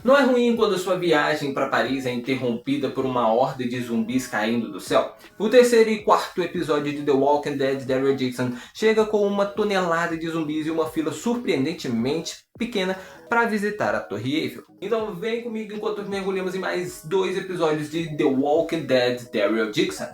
Não é ruim quando sua viagem para Paris é interrompida por uma horda de zumbis caindo do céu? O terceiro e quarto episódio de The Walking Dead, Daryl Dixon, chega com uma tonelada de zumbis e uma fila surpreendentemente pequena para visitar a Torre Eiffel. Então vem comigo enquanto mergulhamos em mais 2 episódios de The Walking Dead, Daryl Dixon.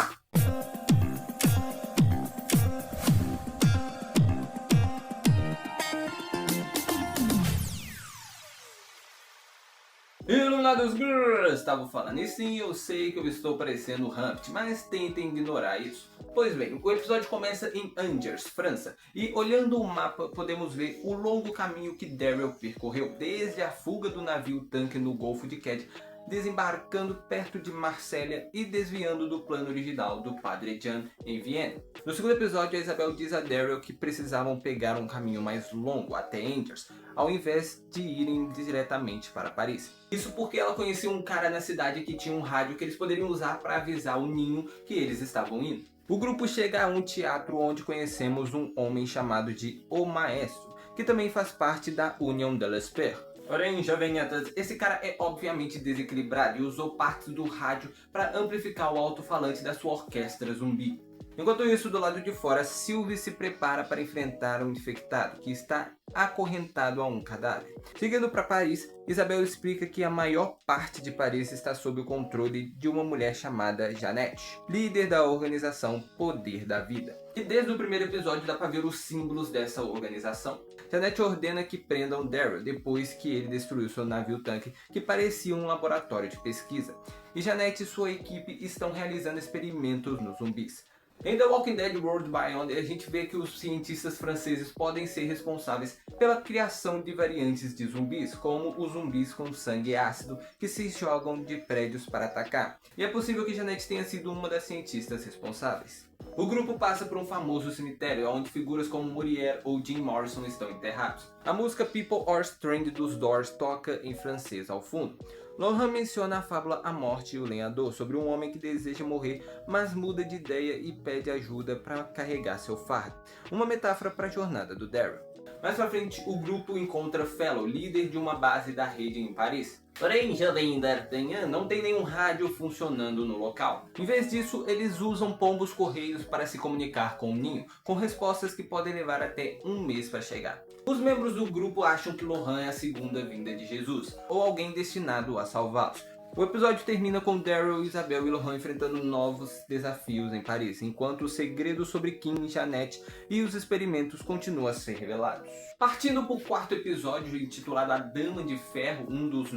Iluminados Girls! Estava falando e sim, eu sei que eu estou parecendo Humpty, mas tentem ignorar isso. Pois bem, o episódio começa em Angers, França, e olhando o mapa podemos ver o longo caminho que Daryl percorreu, desde a fuga do navio-tanque no Golfo de Qued, desembarcando perto de Marsella e desviando do plano original do Padre Jean em Viena. No segundo episódio, a Isabel diz a Daryl que precisavam pegar um caminho mais longo até Angers, ao invés de irem diretamente para Paris. Isso porque ela conhecia um cara na cidade que tinha um rádio que eles poderiam usar para avisar o ninho que eles estavam indo. O grupo chega a um teatro onde conhecemos um homem chamado de O Maestro, que também faz parte da Union de l'Esper. Porém, jovenhetas, esse cara é obviamente desequilibrado e usou partes do rádio para amplificar o alto-falante da sua orquestra zumbi. Enquanto isso, do lado de fora, Sylvie se prepara para enfrentar um infectado que está acorrentado a um cadáver. Seguindo para Paris, Isabel explica que a maior parte de Paris está sob o controle de uma mulher chamada Jeannette, líder da organização Poder da Vida. E desde o primeiro episódio dá para ver os símbolos dessa organização. Jeannette ordena que prendam Daryl depois que ele destruiu seu navio-tanque, que parecia um laboratório de pesquisa. E Jeannette e sua equipe estão realizando experimentos nos zumbis. Em The Walking Dead World Beyond, a gente vê que os cientistas franceses podem ser responsáveis pela criação de variantes de zumbis, como os zumbis com sangue ácido que se jogam de prédios para atacar. E é possível que Jeannette tenha sido uma das cientistas responsáveis. O grupo passa por um famoso cemitério, onde figuras como Muriel ou Jim Morrison estão enterrados. A música People Are Strange dos Doors toca em francês ao fundo. Lohan menciona a fábula A Morte e o Lenhador, sobre um homem que deseja morrer, mas muda de ideia e pede ajuda para carregar seu fardo. Uma metáfora para a jornada do Daryl. Mais pra frente, o grupo encontra Fellow, líder de uma base da rede em Paris. Porém, jovem D'Artagnan não tem nenhum rádio funcionando no local. Em vez disso, eles usam pombos correios para se comunicar com o ninho, com respostas que podem levar até um mês para chegar. Os membros do grupo acham que Lohan é a segunda vinda de Jesus, ou alguém destinado a salvá-los. O episódio termina com Daryl, Isabel e Lohan enfrentando novos desafios em Paris, enquanto o segredo sobre Kim e Jeannette e os experimentos continuam a ser revelados. Partindo para o quarto episódio, intitulado A Dama de Ferro, um dos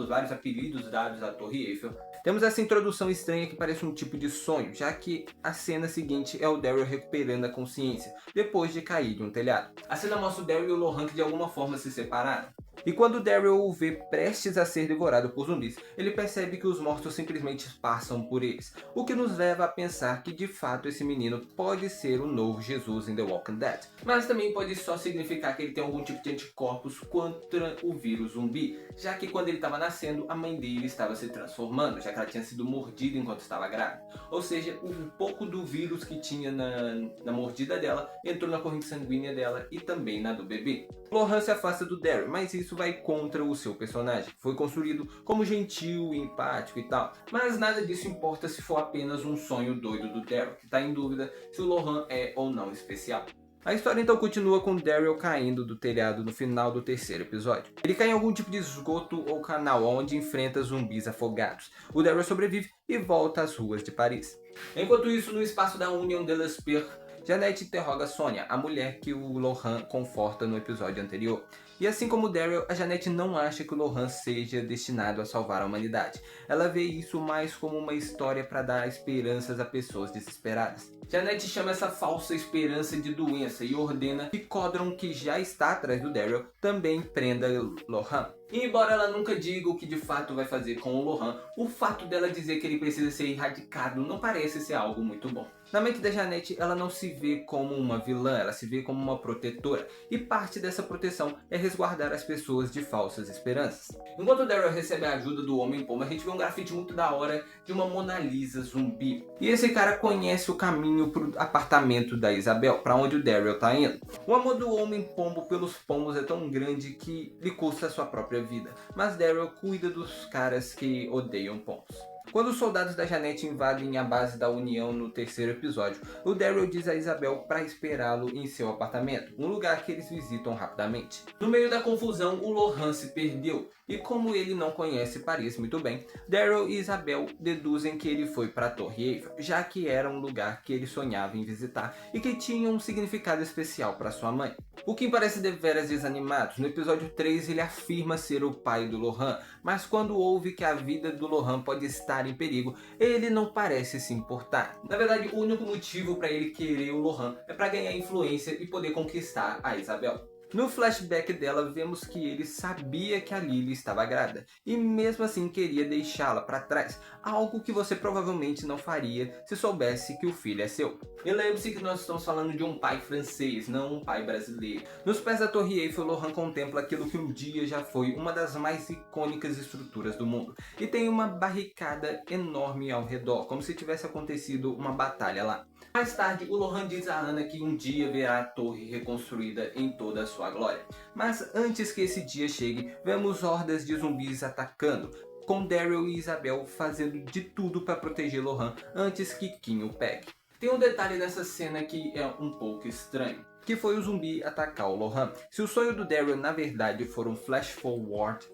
vários apelidos dados à Torre Eiffel, temos essa introdução estranha que parece um tipo de sonho, já que a cena seguinte é o Daryl recuperando a consciência, depois de cair de um telhado. A cena mostra o Daryl e o Lohan que de alguma forma se separaram. E quando Daryl o vê prestes a ser devorado por zumbis, ele percebe que os mortos simplesmente passam por eles, o que nos leva a pensar que de fato esse menino pode ser o novo Jesus em The Walking Dead, mas também pode só significar que ele tem algum tipo de anticorpos contra o vírus zumbi, já que quando ele estava nascendo, a mãe dele estava se transformando, já que ela tinha sido mordida enquanto estava grávida. Ou seja, um pouco do vírus que tinha na mordida dela entrou na corrente sanguínea dela e também na do bebê. Lohan se afasta do Daryl, mas isso vai contra o seu personagem. Foi construído como gentil e empático e tal, mas nada disso importa se for apenas um sonho doido do Daryl, que está em dúvida se o Lohan é ou não especial. A história então continua com Daryl caindo do telhado no final do terceiro episódio. Ele cai em algum tipo de esgoto ou canal onde enfrenta zumbis afogados. O Daryl sobrevive e volta às ruas de Paris. Enquanto isso, no espaço da Union de l'Esper, Jeannette interroga Sonia, a mulher que o Lohan conforta no episódio anterior. E assim como Daryl, a Jeannette não acha que o Lohan seja destinado a salvar a humanidade. Ela vê isso mais como uma história para dar esperanças a pessoas desesperadas. Jeannette chama essa falsa esperança de doença e ordena que Codron, que já está atrás do Daryl, também prenda Lohan. E embora ela nunca diga o que de fato vai fazer com o Lohan, o fato dela dizer que ele precisa ser erradicado não parece ser algo muito bom. Na mente da Jeannette, ela não se vê como uma vilã, ela se vê como uma protetora. E parte dessa proteção é resguardar as pessoas de falsas esperanças. Enquanto Daryl recebe a ajuda do Homem-Pombo, a gente vê um grafite muito da hora de uma Mona Lisa zumbi. E esse cara conhece o caminho pro apartamento da Isabel, para onde o Daryl tá indo. O amor do Homem-Pombo pelos pombos é tão grande que lhe custa a sua própria própria vida, mas Daryl cuida dos caras que odeiam Pons. Quando os soldados da Janet invadem a base da União no terceiro episódio, o Daryl diz a Isabel para esperá-lo em seu apartamento, um lugar que eles visitam rapidamente. No meio da confusão, o Lohan se perdeu, e como ele não conhece Paris muito bem, Daryl e Isabel deduzem que ele foi para a Torre Eiffel, já que era um lugar que ele sonhava em visitar e que tinha um significado especial para sua mãe. O Kim parece deveras desanimado. No episódio 3 ele afirma ser o pai do Lohan, mas quando ouve que a vida do Lohan pode estar em perigo, ele não parece se importar. Na verdade, o único motivo para ele querer o Lohan é para ganhar influência e poder conquistar a Isabel. No flashback dela, vemos que ele sabia que a Lily estava grávida e mesmo assim queria deixá-la para trás, algo que você provavelmente não faria se soubesse que o filho é seu. E lembre-se que nós estamos falando de um pai francês, não um pai brasileiro. Nos pés da Torre Eiffel, Lohan contempla aquilo que um dia já foi uma das mais icônicas estruturas do mundo e tem uma barricada enorme ao redor, como se tivesse acontecido uma batalha lá. Mais tarde, o Lohan diz a Anna que um dia verá a torre reconstruída em toda a sua glória. Mas antes que esse dia chegue, vemos hordas de zumbis atacando, com Daryl e Isabel fazendo de tudo para proteger Lohan antes que Kim o pegue. Tem um detalhe nessa cena que é um pouco estranho, que foi o zumbi atacar o Lohan. Se o sonho do Daryl na verdade for um flash forward,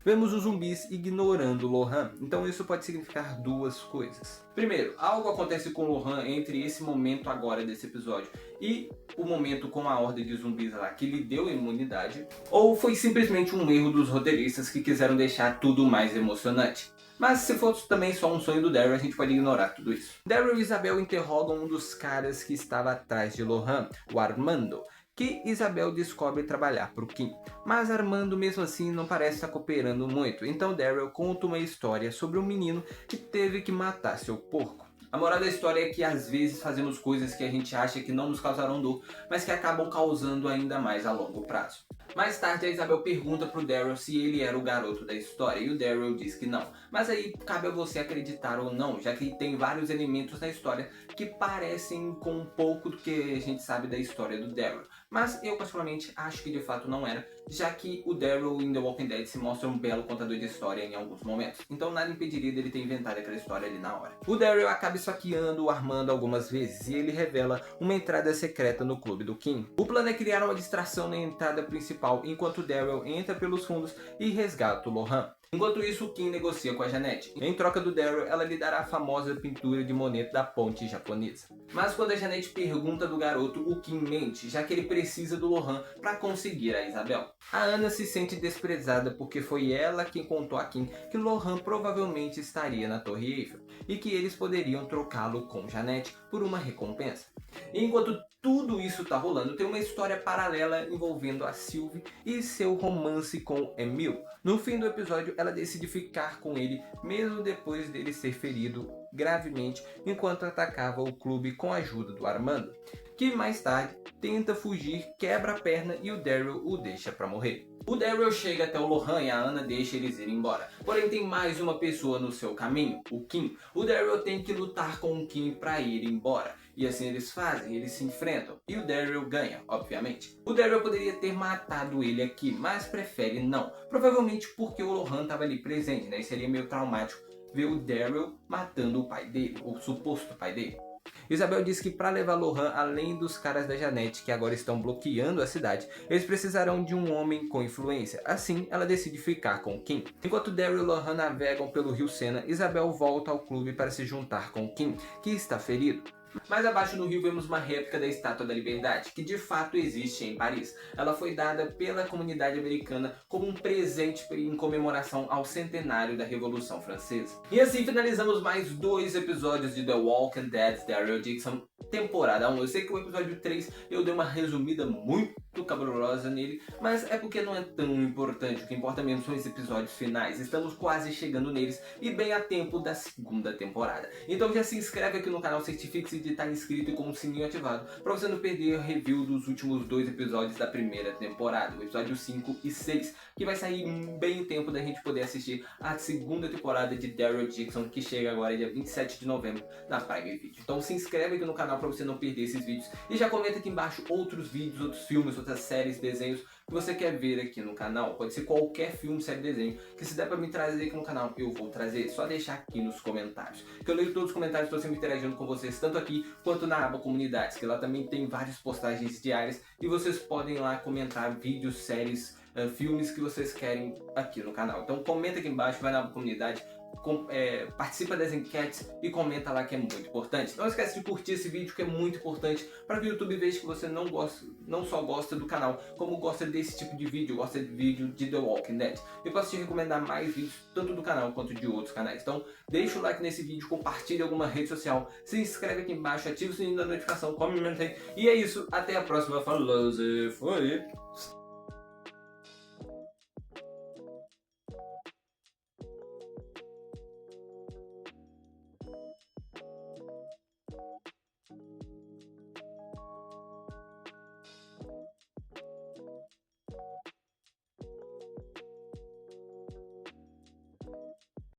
vemos os zumbis ignorando Lohan, então isso pode significar duas coisas. Primeiro, algo acontece com Lohan entre esse momento agora desse episódio e o momento com a horda de zumbis lá que lhe deu imunidade, ou foi simplesmente um erro dos roteiristas que quiseram deixar tudo mais emocionante. Mas se fosse também só um sonho do Daryl, a gente pode ignorar tudo isso. Daryl e Isabel interrogam um dos caras que estava atrás de Lohan, o Armando, que Isabel descobre trabalhar para o Kim. Mas Armando mesmo assim não parece estar cooperando muito, então Daryl conta uma história sobre um menino que teve que matar seu porco. A moral da história é que às vezes fazemos coisas que a gente acha que não nos causarão dor, mas que acabam causando ainda mais a longo prazo. Mais tarde a Isabel pergunta pro Daryl se ele era o garoto da história e o Daryl diz que não. Mas aí cabe a você acreditar ou não, já que tem vários elementos na história que parecem com um pouco do que a gente sabe da história do Daryl. Mas eu particularmente acho que de fato não era, já que o Daryl em The Walking Dead se mostra um belo contador de história em alguns momentos. Então nada impediria dele ter inventado aquela história ali na hora. O Daryl acaba esfaqueando o Armando algumas vezes e ele revela uma entrada secreta no clube do Kim. O plano é criar uma distração na entrada principal enquanto Daryl entra pelos fundos e resgata o Lohan. Enquanto isso, o Kim negocia com a Janet. Em troca do Daryl, ela lhe dará a famosa pintura de Monet da ponte japonesa. Mas quando a Janet pergunta do garoto, o Kim mente, já que ele precisa do Lohan para conseguir a Isabel. A Anna se sente desprezada porque foi ela quem contou a Kim que Lohan provavelmente estaria na Torre Eiffel e que eles poderiam trocá-lo com Janet por uma recompensa. E enquanto tudo isso tá rolando, tem uma história paralela envolvendo a Sylvie e seu romance com Emil. No fim do episódio, ela decide ficar com ele, mesmo depois dele ser ferido gravemente enquanto atacava o clube com a ajuda do Armando, que mais tarde tenta fugir, quebra a perna e o Daryl o deixa pra morrer. O Daryl chega até o Lohan e a Anna deixa eles irem embora. Porém tem mais uma pessoa no seu caminho, o Kim. O Daryl tem que lutar com o Kim pra ir embora. E assim eles fazem, eles se enfrentam. E o Daryl ganha, obviamente. O Daryl poderia ter matado ele aqui, mas prefere não. Provavelmente porque o Lohan estava ali presente, né? E seria meio traumático ver o Daryl matando o pai dele, o suposto pai dele. Isabel diz que para levar Lohan além dos caras da Janet que agora estão bloqueando a cidade, eles precisarão de um homem com influência. Assim, ela decide ficar com Kim. Enquanto Daryl e Lohan navegam pelo rio Sena, Isabel volta ao clube para se juntar com Kim, que está ferido. Mais abaixo no rio vemos uma réplica da Estátua da Liberdade, que de fato existe em Paris. Ela foi dada pela comunidade americana como um presente em comemoração ao centenário da Revolução Francesa. E assim finalizamos mais 2 episódios de The Walking Dead Daryl Dixon, temporada 1. Eu sei que o episódio 3 eu dei uma resumida muito cabulosa nele, mas é porque não é tão importante. O que importa mesmo são os episódios finais. Estamos quase chegando neles e bem a tempo da segunda temporada. Então já se inscreve aqui no canal, certifique-se de estar inscrito e com o sininho ativado para você não perder a review dos últimos 2 episódios da primeira temporada, o episódio 5 e 6, que vai sair bem em tempo da gente poder assistir a segunda temporada de Daryl Dixon, que chega agora dia 27 de novembro na Prime Video. Então se inscreve aqui no canal para você não perder esses vídeos e já comenta aqui embaixo outros vídeos, outros filmes, outras séries, desenhos que você quer ver aqui no canal. Pode ser qualquer filme, série, desenho, que se der pra me trazer aqui no canal, eu vou trazer. Só deixar aqui nos comentários, que eu leio todos os comentários, estou sempre interagindo com vocês, tanto aqui quanto na aba comunidades, que lá também tem várias postagens diárias e vocês podem lá comentar vídeos, séries, filmes que vocês querem aqui no canal. Então comenta aqui embaixo, vai na aba comunidade, participa das enquetes e comenta lá, que é muito importante. Não esquece de curtir esse vídeo, que é muito importante para que o YouTube veja que você não só gosta do canal, como gosta desse tipo de vídeo, gosta de vídeo de The Walking Dead. Eu posso te recomendar mais vídeos, tanto do canal quanto de outros canais. Então deixa o like nesse vídeo, compartilha em alguma rede social, se inscreve aqui embaixo, ativa o sininho da notificação, comenta aí. E é isso, até a próxima, falou, foi!